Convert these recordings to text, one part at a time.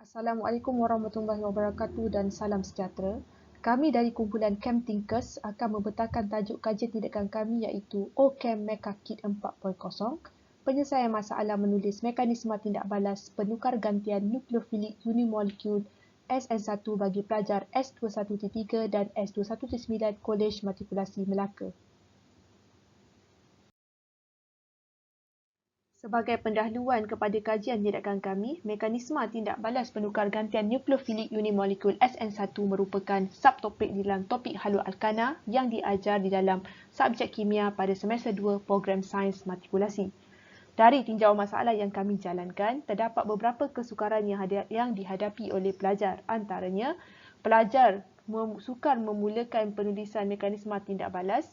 Assalamualaikum warahmatullahi wabarakatuh dan salam sejahtera. Kami dari kumpulan Camp Thinkers akan membentangkan tajuk kajian tindakan kami iaitu OCAM Mecha Kit 4.0, penyelesaian masalah menulis mekanisme tindak balas penukar gantian nukleofilik unimolekul SN1 bagi pelajar S21T3 dan S21T9 Kolej Matrikulasi Melaka. Sebagai pendahuluan kepada kajian tindakan kami, mekanisme tindak balas penukar gantian nukleofilik unimolekul SN1 merupakan subtopik di dalam topik Halul Alkana yang diajar di dalam subjek kimia pada semester 2 program sains matrikulasi. Dari tinjauan masalah yang kami jalankan, terdapat beberapa kesukaran yang dihadapi oleh pelajar. Antaranya, pelajar sukar memulakan penulisan mekanisme tindak balas.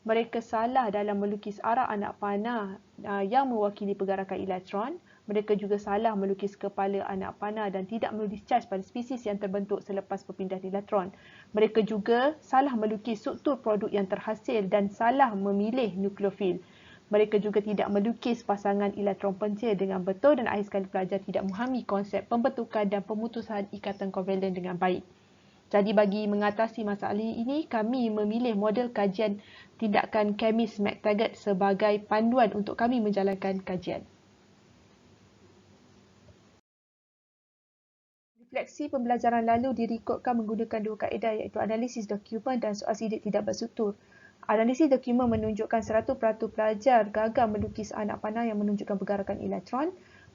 Mereka salah dalam melukis arah anak panah yang mewakili pergerakan elektron. Mereka juga salah melukis kepala anak panah dan tidak menulis charge pada spesies yang terbentuk selepas perpindahan elektron. Mereka juga salah melukis struktur produk yang terhasil dan salah memilih nukleofil. Mereka juga tidak melukis pasangan elektron pencil dengan betul dan akhir sekali pelajar tidak memahami konsep pembentukan dan pemutusan ikatan kovalen dengan baik. Jadi bagi mengatasi masalah ini, kami memilih model kajian tindakan Chemist McTaggart sebagai panduan untuk kami menjalankan kajian. Refleksi pembelajaran lalu direkodkan menggunakan dua kaedah iaitu analisis dokumen dan soal sidik tidak berstruktur. Analisis dokumen menunjukkan 100% pelajar gagal melukis anak panah yang menunjukkan pergerakan elektron,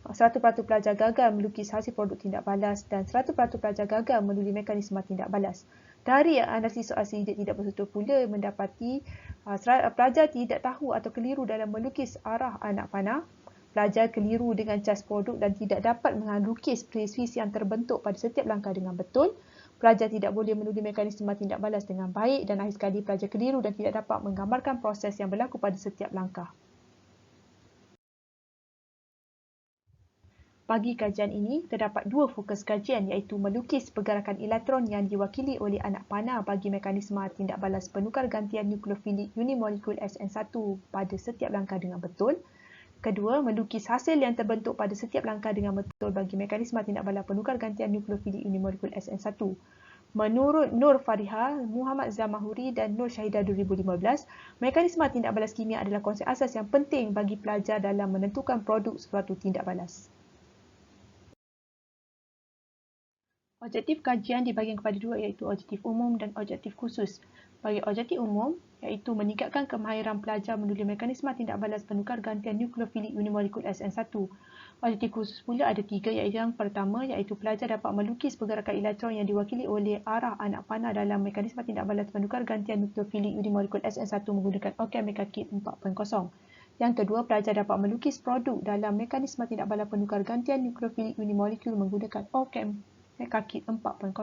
100% pelajar gagal melukis hasil produk tindak balas dan 100% pelajar gagal menulis mekanisme tindak balas. Dari analisis soal sidik tidak berstruktur pula mendapati pelajar tidak tahu atau keliru dalam melukis arah anak panah, pelajar keliru dengan cas produk dan tidak dapat melukis spesies yang terbentuk pada setiap langkah dengan betul, pelajar tidak boleh menulis mekanisme tindak balas dengan baik dan akhir sekali pelajar keliru dan tidak dapat menggambarkan proses yang berlaku pada setiap langkah. Bagi kajian ini, terdapat dua fokus kajian iaitu melukis pergerakan elektron yang diwakili oleh anak panah bagi mekanisme tindak balas penukar gantian nukleofilik unimolekul SN1 pada setiap langkah dengan betul. Kedua, melukis hasil yang terbentuk pada setiap langkah dengan betul bagi mekanisme tindak balas penukar gantian nukleofilik unimolekul SN1. Menurut Nur Fariha, Muhammad Zamahuri dan Nur Syahidah 2015, mekanisme tindak balas kimia adalah konsep asas yang penting bagi pelajar dalam menentukan produk suatu tindak balas. Objektif kajian dibahagikan kepada dua iaitu objektif umum dan objektif khusus. Bagi objektif umum, iaitu meningkatkan kemahiran pelajar menulis mekanisme tindak balas penukar gantian nukleofilik unimolekul SN1. Objektif khusus pula ada tiga iaitu yang pertama iaitu pelajar dapat melukis pergerakan elektron yang diwakili oleh arah anak panah dalam mekanisme tindak balas penukar gantian nukleofilik unimolekul SN1 menggunakan OCAM Mecha Kit 4.0. Yang kedua, pelajar dapat melukis produk dalam mekanisme tindak balas penukar gantian nukleofilik unimolekul menggunakan OCAM Mecha Kit 4.0.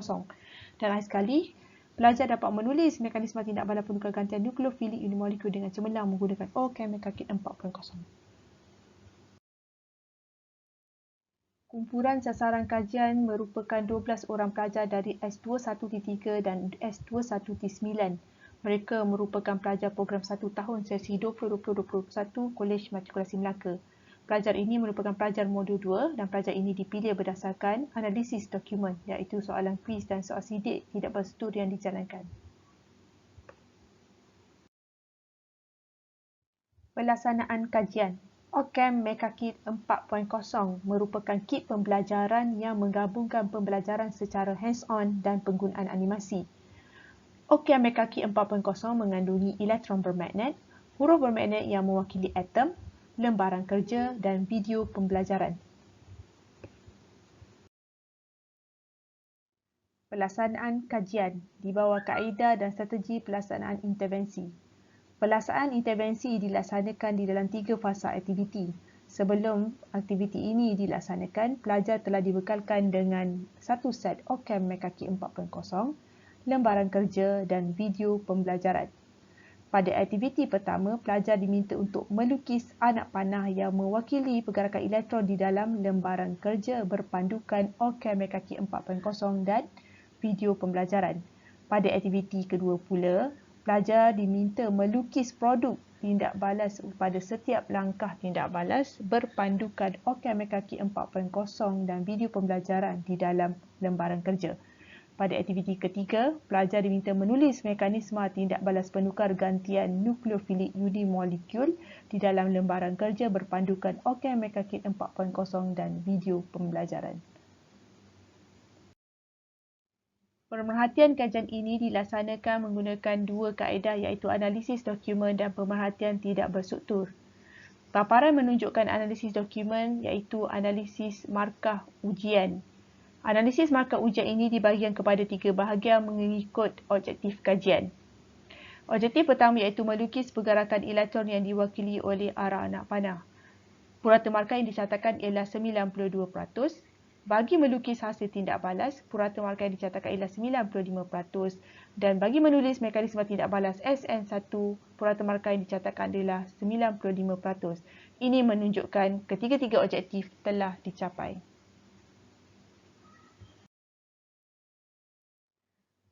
Dan akhir sekali, pelajar dapat menulis mekanisme tindak balas penukar gantian nukleofilik unimolekul dengan cemerlang menggunakan OCAM Mecha Kit 4.0. Kumpulan sasaran kajian merupakan 12 orang pelajar dari S21T3 dan S21T9. Mereka merupakan pelajar program 1 tahun sesi 2020-2021 Kolej Matrikulasi Melaka. Pelajar ini merupakan pelajar modul 2 dan pelajar ini dipilih berdasarkan analisis dokumen iaitu soalan kuis dan soal sidik tidak berstruktur yang dijalankan. Pelaksanaan kajian OCAM Mecha Kit 4.0 merupakan kit pembelajaran yang menggabungkan pembelajaran secara hands-on dan penggunaan animasi. OCAM Mecha Kit 4.0 mengandungi elektron bermagnet, huruf bermagnet yang mewakili atom, lembaran kerja dan video pembelajaran. Pelaksanaan kajian di bawah kaedah dan strategi pelaksanaan intervensi. Pelaksanaan intervensi dilaksanakan di dalam 3 fasa aktiviti. Sebelum aktiviti ini dilaksanakan, pelajar telah dibekalkan dengan satu set OCAM Mecha Kit 4.0, lembaran kerja dan video pembelajaran. Pada aktiviti pertama, pelajar diminta untuk melukis anak panah yang mewakili pergerakan elektron di dalam lembaran kerja berpandukan OCAM Mecha Kit 4.0 dan video pembelajaran. Pada aktiviti kedua pula, pelajar diminta melukis produk tindak balas pada setiap langkah tindak balas berpandukan OKMKK 4.0 dan video pembelajaran di dalam lembaran kerja. Pada aktiviti ketiga, pelajar diminta menulis mekanisme tindak balas penukar gantian nukleofilik unimolekul di dalam lembaran kerja berpandukan OKMKK 4.0 dan video pembelajaran. Pemerhatian kajian ini dilaksanakan menggunakan dua kaedah iaitu analisis dokumen dan pemerhatian tidak berstruktur. Paparan menunjukkan analisis dokumen iaitu analisis markah ujian. Analisis markah ujian ini dibahagikan kepada tiga bahagian mengikut objektif kajian. Objektif pertama iaitu melukis pergerakan elektron yang diwakili oleh arah anak panah. Purata markah yang dicatatkan ialah 92%. Bagi melukis hasil tindak balas, purata markah yang dicatatkan ialah 95% dan bagi menulis mekanisme tindak balas SN1, purata markah yang dicatatkan adalah 95%. Ini menunjukkan ketiga-tiga objektif telah dicapai.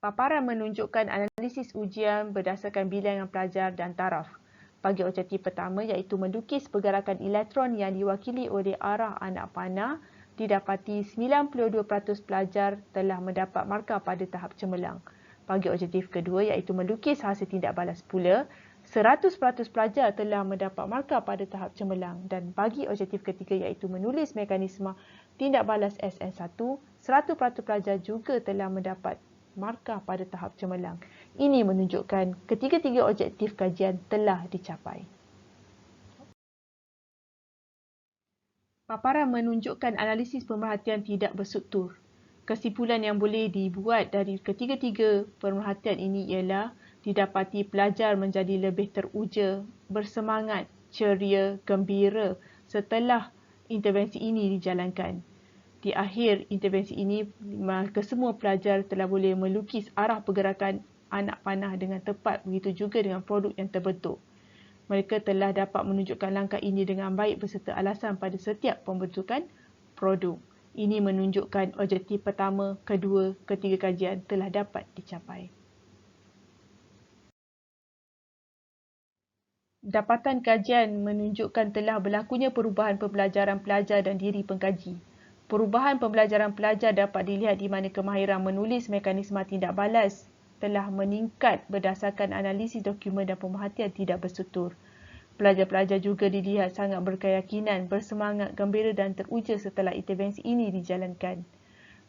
Paparan menunjukkan analisis ujian berdasarkan bilangan pelajar dan taraf. Bagi objektif pertama iaitu melukis pergerakan elektron yang diwakili oleh arah anak panah, didapati 92% pelajar telah mendapat markah pada tahap cemerlang. Bagi objektif kedua iaitu melukis hasil tindak balas pula, 100% pelajar telah mendapat markah pada tahap cemerlang dan bagi objektif ketiga iaitu menulis mekanisme tindak balas SN1, 100% pelajar juga telah mendapat markah pada tahap cemerlang. Ini menunjukkan ketiga-tiga objektif kajian telah dicapai. Paparan menunjukkan analisis pemerhatian tidak berstruktur. Kesimpulan yang boleh dibuat dari ketiga-tiga pemerhatian ini ialah didapati pelajar menjadi lebih teruja, bersemangat, ceria, gembira setelah intervensi ini dijalankan. Di akhir intervensi ini, kesemua pelajar telah boleh melukis arah pergerakan anak panah dengan tepat, begitu juga dengan produk yang terbentuk. Mereka telah dapat menunjukkan langkah ini dengan baik beserta alasan pada setiap pembentukan produk. Ini menunjukkan objektif pertama, kedua, ketiga kajian telah dapat dicapai. Dapatan kajian menunjukkan telah berlakunya perubahan pembelajaran pelajar dan diri pengkaji. Perubahan pembelajaran pelajar dapat dilihat di mana kemahiran menulis mekanisme tindak balas telah meningkat berdasarkan analisis dokumen dan pemerhatian tidak berstruktur. Pelajar-pelajar juga dilihat sangat berkeyakinan, bersemangat, gembira dan teruja setelah intervensi ini dijalankan.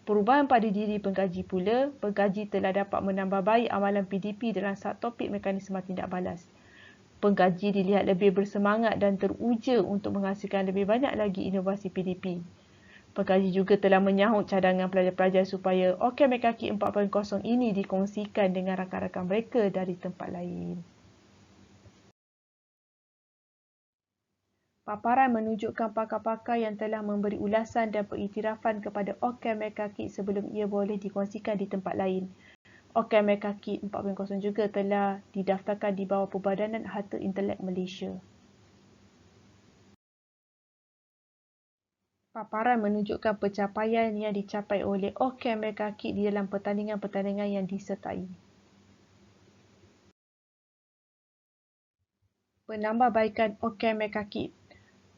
Perubahan pada diri pengkaji pula, pengkaji telah dapat menambah baik amalan PDP dalam subtopik mekanisme tindak balas. Pengkaji dilihat lebih bersemangat dan teruja untuk menghasilkan lebih banyak lagi inovasi PDP. Pengkaji juga telah menyahut cadangan pelajar-pelajar supaya OKMKK 4.0 ini dikongsikan dengan rakan-rakan mereka dari tempat lain. Paparan menunjukkan pakar-pakar yang telah memberi ulasan dan pengiktirafan kepada OKMKK sebelum ia boleh dikongsikan di tempat lain. OKMKK 4.0 juga telah didaftarkan di bawah Perbadanan Harta Intelek Malaysia. Paparan menunjukkan pencapaian yang dicapai oleh OKMKK di dalam pertandingan-pertandingan yang disertai. Penambahbaikan OKMKK.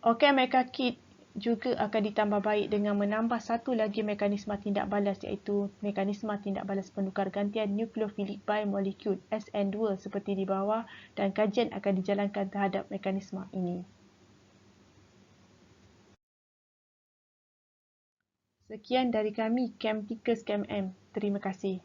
OKMKK juga akan ditambah baik dengan menambah satu lagi mekanisme tindak balas iaitu mekanisme tindak balas penukar gantian nukleofilik bimolekul SN2 seperti di bawah dan kajian akan dijalankan terhadap mekanisme ini. Sekian dari kami, Camp Tickers Camp M. Terima kasih.